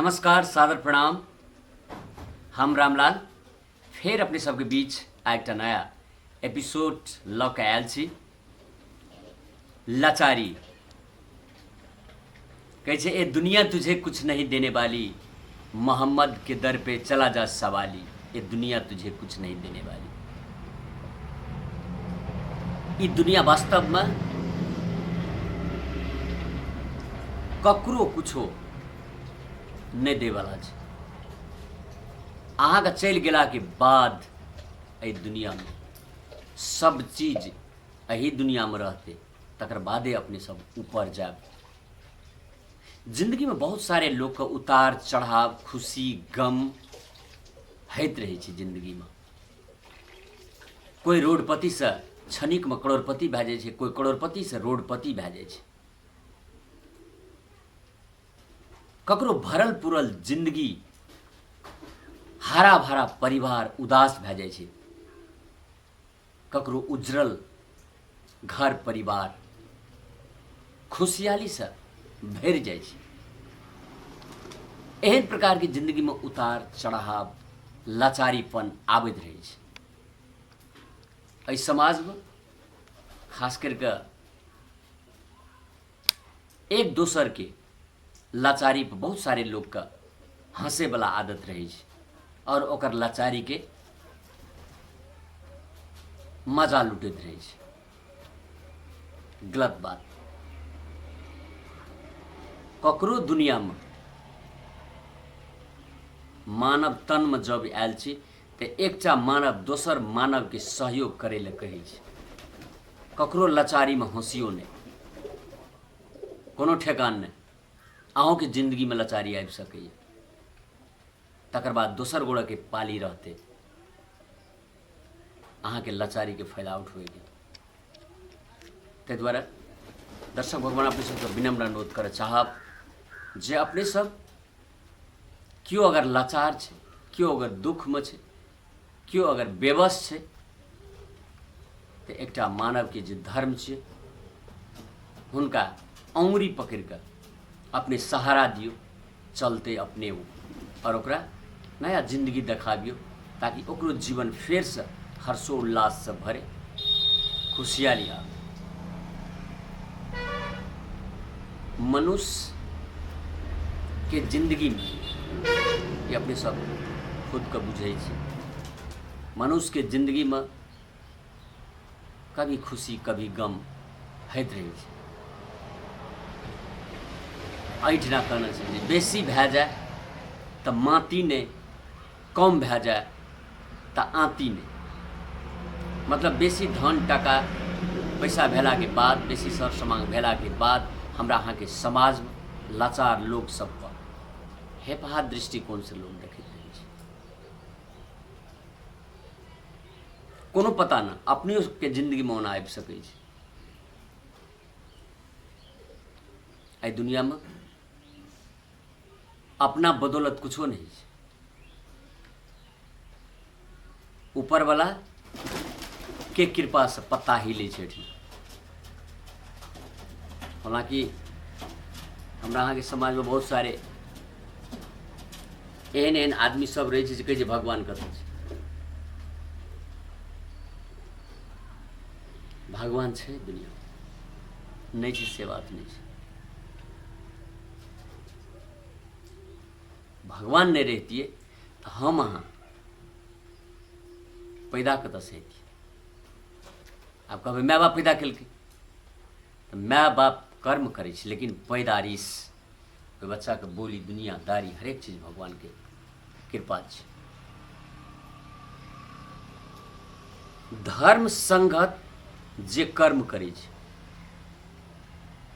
नमस्कार, सादर प्रणाम। हम रामलाल फिर अपने सबके बीच एक नया एपिसोड ल के आयल छी। लाचारी कहे छे, ए दुनिया तुझे कुछ नहीं देने वाली, मोहम्मद के दर पे चला जा सवाली। ये दुनिया तुझे कुछ नहीं देने वाली। ये दुनिया वास्तव में ककरो कुछो नहीं देवाला छे। अहाँके चलि गेला के बाद एहि दुनिया में सब चीज एही दुनिया में रहते, तकर बादे अपने सब ऊपर जाब। जिंदगी में बहुत सारे लोग के उतार चढ़ाव, खुशी गम होइत रहे छै जिंदगी में। कोई रोडपति से क्षणिक में करोड़पति भए जाइ छै, कोई करोड़पति से रोडपति भए जाइ छै। ककरो भरल पुरल जिंदगी, हरा भरा परिवार उदास भए जाइ छै। ककरो उज्जरल घर परिवार खुशहाली से भरि जाइ छै। एहन प्रकार की जिंदगी में उतार चढ़ाव, लाचारीपन आबैत रहै छै। एहि समाज में खास करके एक दोसर के लाचारी पर बहुत सारे लोग का हंसे वाला आदत रही है और ओकर लाचारी के मजा लुटैत रही है। गलत बात। ककरो दुनिया में मानव तन में जब आयल छी तो एकटा मानव दोसर मानव के सहयोग करे ले कहे छै। ककरो लाचारी में हंसियो नहीं, कोनो ठेकान नहीं। अहों के जिंदगी में लाचारी आबि सकैए, तकर बाद दोसर गोड़ा के पाली रहते अहाँ के लाचारी के फायदा उठबैके। ताहि दुआरे दर्शक भगवान अपने सबके विनम्र अनुरोध करऽ चाहब जे अपने सब क्यों अगर लाचार छै, क्यों अगर दुख में छै, क्यों अगर बेबस छै, तो एकटा मानव के जे धर्म छै हुनका अंगुरी पकड़ कर अपने सहारा दियो, चलते अपने वो और ओकरा नया जिंदगी देखाबियो, ताकि ओकरो जीवन फेर से हर्षोल्लास से भरे, खुशहाली आवे। मनुष्य के जिंदगी में ये अपने सब खुद के बुझे छी। मनुष्य के जिंदगी में कभी खुशी कभी गम होइत रहे छै। ऐठना कहना चाहिए, बेसी भए जाए तो माती ने, कम भए जाए तो आती ने। मतलब बेसी धन टका पैसा भेला के बाद, बेसी सर समांग भेला के बाद हमरा अहाँ के समाज में लाचार लोग सब पर हेपहा दृष्टिकोण से लोग देखैत रहै छै। कोनो पता ना अपने के जिंदगी में ओना आबि सकै छै। एहि दुनिया में अपना बदौलत कुछो नहीं है। ऊपर वाला के कृपा से पत्ता हिले छै। हालांकि हमरा अहाँ के समाज में बहुत सारे एहन एहन आदमी सब रहे छै जे कहै छै भगवान कतऽ छै। भगवान छै दुनिया में, नहीं छै से बात नहीं छै। भगवान नहीं रहती तो हम अहाँ पैदा कतऽ से हेतियै। आब कहबै माय बाप पैदा केलकै, तो माय बाप कर्म करै छै, लेकिन पैदारिश कोई बच्चा के बोली, दुनियादारी, हरेक चीज भगवान के कृपा छै। धर्म संगत जे कर्म करै छै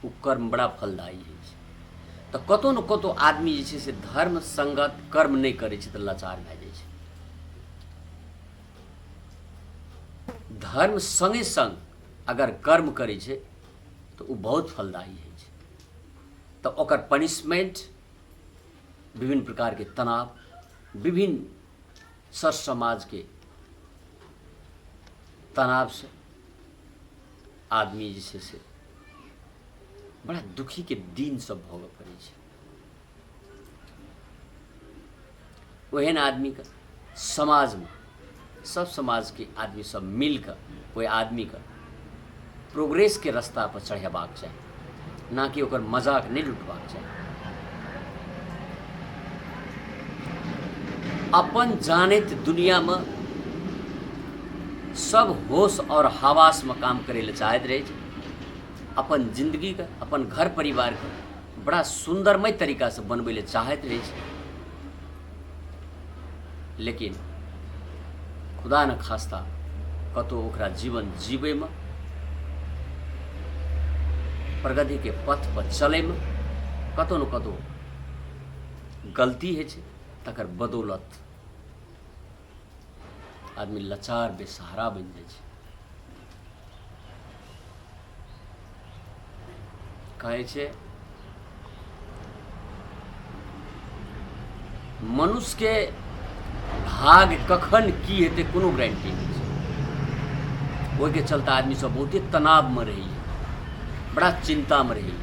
ओ कर्म बड़ा फलदायी है। तो कतौ न कतौ आदमी जे छै से धर्म संगत कर्म नहीं करे छै तो लाचार भए जाइ छै। धर्म संगे संग अगर कर्म करे छै तो वो बहुत फलदायी है। तो ओकर पनिशमेंट, विभिन्न प्रकार के तनाव, विभिन्न सर समाज के तनाव से आदमी जे छै से बड़ा दुखी के दिन सब भोगऽ पड़ै छै। ओहन आदमी का समाज में सब समाज के आदमी सब मिलकर कोई आदमी का प्रोग्रेस के रास्ता पर चढ़ेबाक चाही, ना कि ओकर मजाक नहीं लुटबाक चाही। अपन जानत दुनिया में सब होश और हवास में काम करे ले चाहत रहे छै। अपन जिंदगी का, अपन घर परिवार का बड़ा सुंदरमय तरीका से बनबे ले चाहत रहे छै। लेकिन खुदा न खास्ता कतो ओकरा जीवन जीवे में, प्रगति के पथ पर चले में कतो न कतो गलती है छै, तकर बदौलत आदमी लाचार बेसहारा बन जाए छै। कहे छै मनुष्य के भाग कखन की हेतै कोनो गारंटी नहीं छै। ओहि के चलते आदमी सब बहुते तनाव में रही, बड़ा चिंता में रही।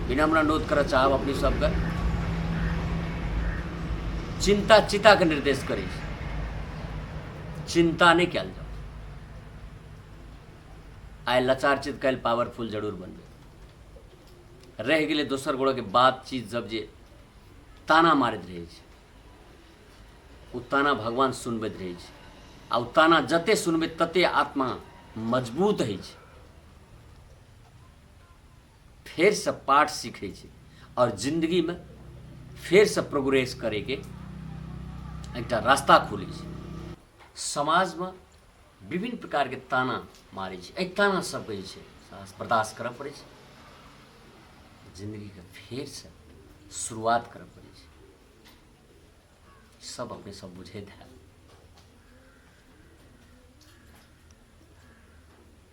विनम्र अनुरोध कर चाहब अपनी सबके चिंता चिता के निर्देश करे छै, चिंता नहीं कल जाओ। आइ लाचार चित कल पावरफुल जरूर बनबे। रह गए दोसर गोड़ के बातचीत जब जे ताना मारत रहे छै, उ ताना भगवान सुनबैत रहे छै। आ उ ताना जते सुनबे तते आत्मा मजबूत है छै, फेर से पाठ सीखे छै और जिंदगी में फेर से प्रोग्रेस करे के एकटा रास्ता खुले छै। समाज में विभिन्न प्रकार के ताना मारे छै, एहि ताना सबके जे छै बर्दाश्त करऽ पड़े छै। जिंदगी के फेर से शुरुआत करऽ पड़े छै। सब अपने सब बुझे है।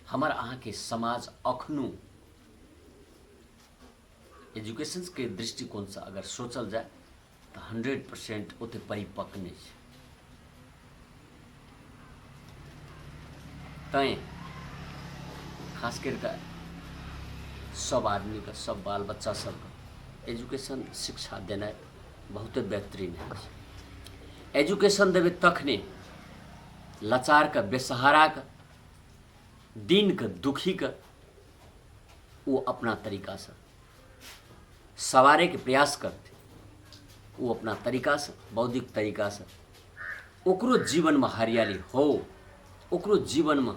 हमार अहाँ के समाज अखनो एजुकेशन के दृष्टिकोण से अगर सोचल जाए तो 100% ओते परिपक्व नहीं है। तैं खास करके सब आदमी का, सब बाल बच्चा सबके एजुकेशन शिक्षा देना बहुत बेहतरीन है। एजुकेशन देवे तखने लाचार का, बेसहारा का, दीन का, दुखी का वो अपना तरीका से सवारे के प्रयास करते। वो अपना तरीका से, बौद्धिक तरीका से ओकरो जीवन में हरियाली हो, ओकरो जीवन में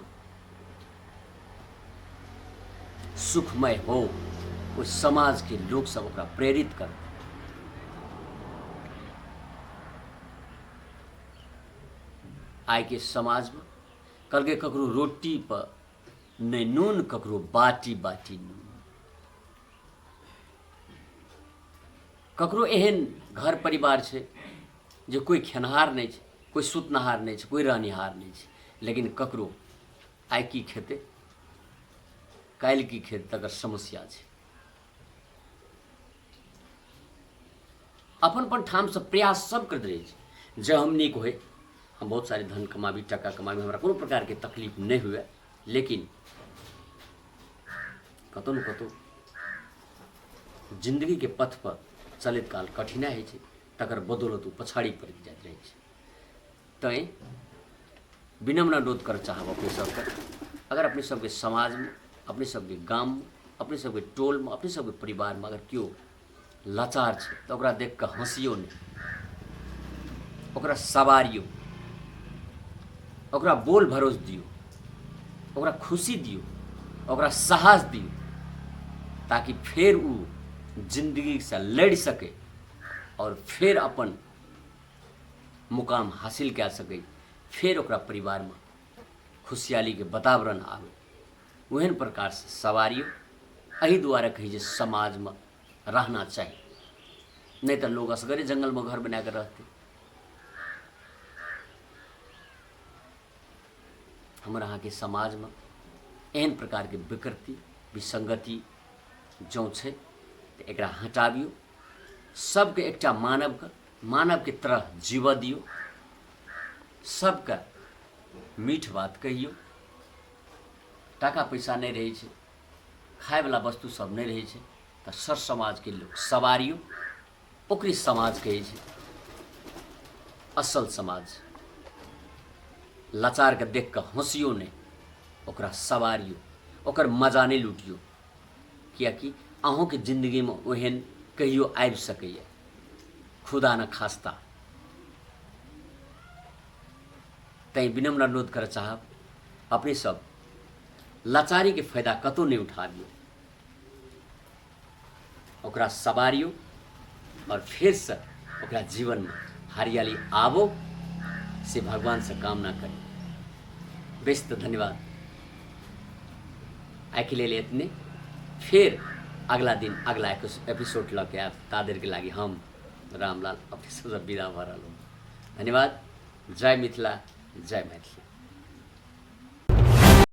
सुखमय हो, वो समाज के लोग सब ओकरा प्रेरित कर। आइ के समाज में कल के ककरो रोटी पर नहीं नून, ककरो बाटी बाटी नून। ककरो एहन घर परिवार छै जे कोई खेनहार नहीं छै, कोई सुतनहार नहीं छै, कोई रहनिहार नहीं छै। लेकिन ककरो आइ की खेते, काल्हि की खेते तकर समस्या छै। अपन अपन ठाम से प्रयास सब करते रहे छै जे हम नीक होए, हम बहुत सारे धन कमाबी, टका कमाबी, हमरा कोनो प्रकार के तकलीफ नहीं हुए। लेकिन कतौ न कतौ जिंदगी के पथ पर चलत काल कठिनाई है छै, तकर बदौलत पछाड़ी पड़ जाइत रहे छै। तैं विनम्र अनुरोध कर चाहब अपने सबके, अगर अपने सबके समाज में, अपने सबके गाम में, अपने सबके टोल में, अपने सबके परिवार में अगर क्यों लाचार छै तो ओकरा देख के हंसियो नहीं, ओकरा सवारियो, ओकरा बोल भरोस दियो, ओकरा खुशी दियो, ओकरा साहस दियो, ताकि फिर उ जिंदगी से लड़ सके और फिर अपन मुकाम हासिल कर सके, फिर ओकरा परिवार में खुशहाली के वातावरण आवे। ओहन प्रकार से सवारियों एहि दुआरे कही जे समाज में रहना चाहिए, नहीं तो लोग असगरे जंगल में घर बना कर रहते। हमारे यहाँ के समाज में एहन प्रकार के विकृति, विसंगति जो छै तो एकरा हटाबियो। सबके एकटा मानव के तरह जीव दियो, सबके मीठ बात कहियो। टाका पैसा नहीं रहे छै, खाए वाला वस्तु सब नहीं रहे छै तो सर समाज के लोग सवारियो ओकरी समाज कहे छै। असल समाज लाचार के देख कर हंसियो ने ओकरा सवारियो ओकर मजा नहीं लूटियो कियाकि अहों के जिंदगी में ओहन कहियो आबि सकैए खुदा न खास्ता। तै विनम्र अनुरोध कर चाहब अपने सब लाचारी के फायदा कतौ नहीं उठाबियो ओकरा सवारियो और फिर से ओकरा जीवन में हरियाली आवो से भगवान से कामना करें। बेस्त धन्यवाद आई के लिए इतने। फिर अगला दिन अगला एपिसोड लगे आप तादेर के लागी हम रामलाल अपने सब विदा भर। धन्यवाद। जय मिथिला जय मैथिली।